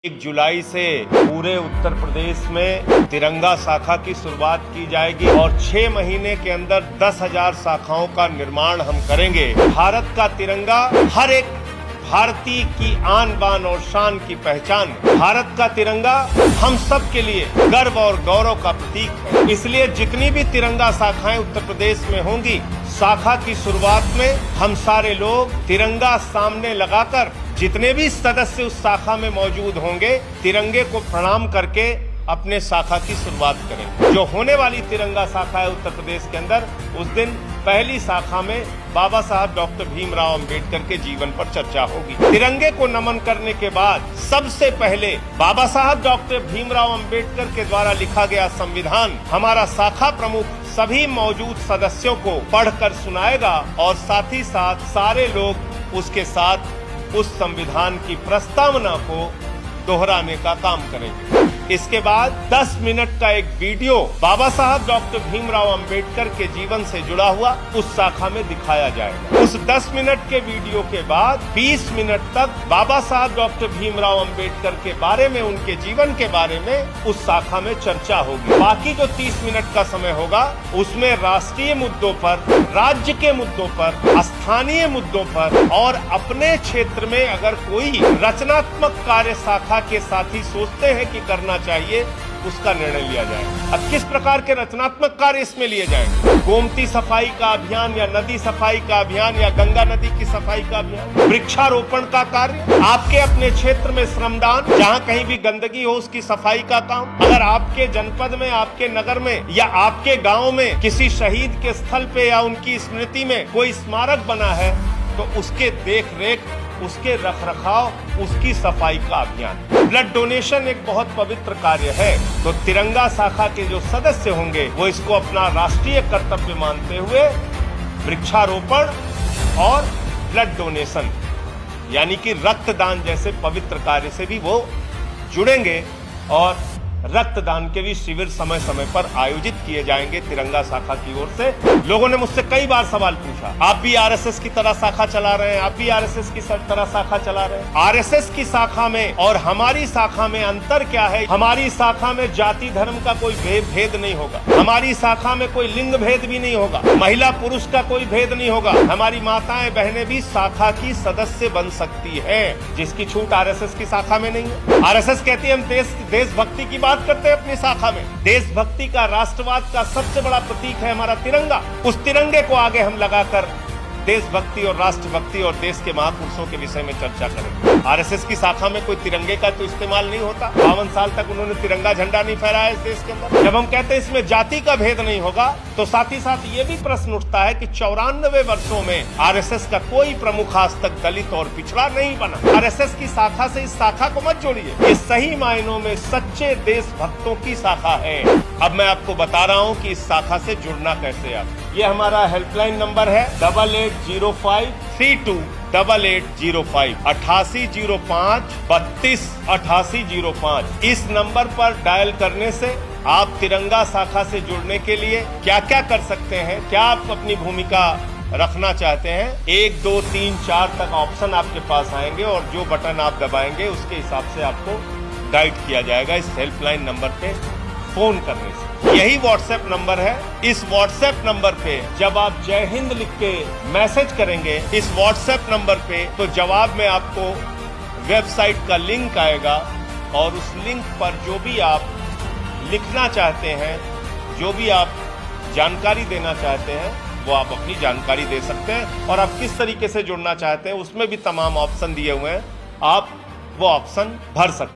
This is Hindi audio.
1 जुलाई से पूरे उत्तर प्रदेश में तिरंगा शाखा की शुरुआत की जाएगी और 6 महीने के अंदर 10,000 शाखाओं का निर्माण हम करेंगे। भारत का तिरंगा हर एक भारतीय की आन बान और शान की पहचान है। भारत का तिरंगा हम सब के लिए गर्व और गौरव का प्रतीक है। इसलिए जितनी भी तिरंगा शाखाएं उत्तर प्रदेश में होंगी, शाखा की शुरुआत में हम सारे लोग तिरंगा सामने लगाकर जितने भी सदस्य उस शाखा में मौजूद होंगे, तिरंगे को प्रणाम करके अपने शाखा की शुरुआत करेंगे। जो होने वाली तिरंगा शाखा है उत्तर प्रदेश के अंदर, उस दिन पहली शाखा में बाबा साहब डॉक्टर भीमराव अंबेडकर के जीवन पर चर्चा होगी। तिरंगे को नमन करने के बाद सबसे पहले बाबा साहब डॉक्टर भीमराव अंबेडकर के द्वारा लिखा गया संविधान हमारा शाखा प्रमुख सभी मौजूद सदस्यों को पढ़कर सुनाएगा और साथ ही साथ सारे लोग उसके साथ उस संविधान की प्रस्तावना को दोहराने का काम करेंगे। इसके बाद 10 मिनट का एक वीडियो बाबा साहब डॉक्टर भीमराव अंबेडकर के जीवन से जुड़ा हुआ उस शाखा में दिखाया जाएगा। उस 10 मिनट के वीडियो के बाद 20 मिनट तक बाबा साहब डॉक्टर भीमराव अंबेडकर के बारे में, उनके जीवन के बारे में उस शाखा में चर्चा होगी। बाकी जो 30 मिनट का समय होगा, उसमें राष्ट्रीय मुद्दों पर, राज्य के मुद्दों पर, स्थानीय मुद्दों पर और अपने क्षेत्र में अगर कोई रचनात्मक कार्य शाखा के साथी सोचते हैं कि करना चाहिए, उसका निर्णय लिया जाए। अब किस प्रकार के रचनात्मक कार्य इसमें लिए जाएंगे? गोमती सफाई का अभियान या नदी सफाई का अभियान या गंगा नदी की सफाई का अभियान, वृक्षारोपण का कार्य, आपके अपने क्षेत्र में श्रमदान, जहां कहीं भी गंदगी हो उसकी सफाई का काम। अगर आपके जनपद में, आपके नगर में या आपके गांव में किसी शहीद के स्थल पे या उनकी स्मृति में कोई स्मारक बना है, तो उसके देख रेख, उसके रखरखाव, उसकी सफाई का अभियान। ब्लड डोनेशन एक बहुत पवित्र कार्य है, तो तिरंगा शाखा के जो सदस्य होंगे वो इसको अपना राष्ट्रीय कर्तव्य मानते हुए वृक्षारोपण और ब्लड डोनेशन यानी कि रक्तदान जैसे पवित्र कार्य से भी वो जुड़ेंगे और रक्तदान के भी शिविर समय समय पर आयोजित किए जाएंगे तिरंगा शाखा की ओर से। लोगों ने मुझसे कई बार सवाल पूछा, आप भी आरएसएस की तरह शाखा चला रहे हैं, आप भी आरएसएस की तरह शाखा चला रहे हैं। आरएसएस की शाखा में और हमारी शाखा में अंतर क्या है? हमारी शाखा में जाति धर्म का कोई भेद नहीं होगा, हमारी शाखा में कोई लिंग भेद भी नहीं होगा, महिला पुरुष का कोई भेद नहीं होगा। हमारी माताएं बहनें भी शाखा की सदस्य बन सकती है, जिसकी छूट आरएसएस की शाखा में नहीं है। आरएसएस कहती है हम देशभक्ति की बात करते हैं अपनी शाखा में। देशभक्ति का, राष्ट्रवाद का सबसे बड़ा प्रतीक है हमारा तिरंगा। उस तिरंगे को आगे हम लगाकर देशभक्ति और राष्ट्रभक्ति और देश के महापुरुषों के विषय में चर्चा करेंगे। आरएसएस की शाखा में कोई तिरंगे का तो इस्तेमाल नहीं होता। 52 साल तक उन्होंने तिरंगा झंडा नहीं फहराया इस देश के अंदर। जब हम कहते हैं इसमें जाति का भेद नहीं होगा, तो साथ ही साथ ये भी प्रश्न उठता है कि 94 वर्षों में आरएसएस का कोई प्रमुख आज तक दलित और पिछड़ा नहीं बना। आरएसएस की शाखा से इस शाखा को मत जोड़िए, ये सही मायनों में सच्चे देशभक्तों की शाखा है। अब मैं आपको बता रहा हूँ कि इस शाखा से जुड़ना कैसे। आप, ये हमारा हेल्पलाइन नंबर है 8805328805 8805328805। इस नंबर पर डायल करने से आप तिरंगा शाखा से जुड़ने के लिए क्या क्या कर सकते हैं, क्या आप अपनी भूमिका रखना चाहते हैं, 1 2 3 4 तक ऑप्शन आपके पास आएंगे और जो बटन आप दबाएंगे उसके हिसाब से आपको गाइड किया जाएगा इस हेल्पलाइन नंबर पे फोन करने से। यही व्हाट्सएप नंबर है। इस व्हाट्सएप नंबर पे जब आप जय हिंद लिख के मैसेज करेंगे इस व्हाट्सएप नंबर पे, तो जवाब में आपको वेबसाइट का लिंक आएगा और उस लिंक पर जो भी आप लिखना चाहते हैं, जो भी आप जानकारी देना चाहते हैं, वो आप अपनी जानकारी दे सकते हैं। और आप किस तरीके से जुड़ना चाहते हैं उसमें भी तमाम ऑप्शन दिए हुए हैं, आप वो ऑप्शन भर सकते हैं।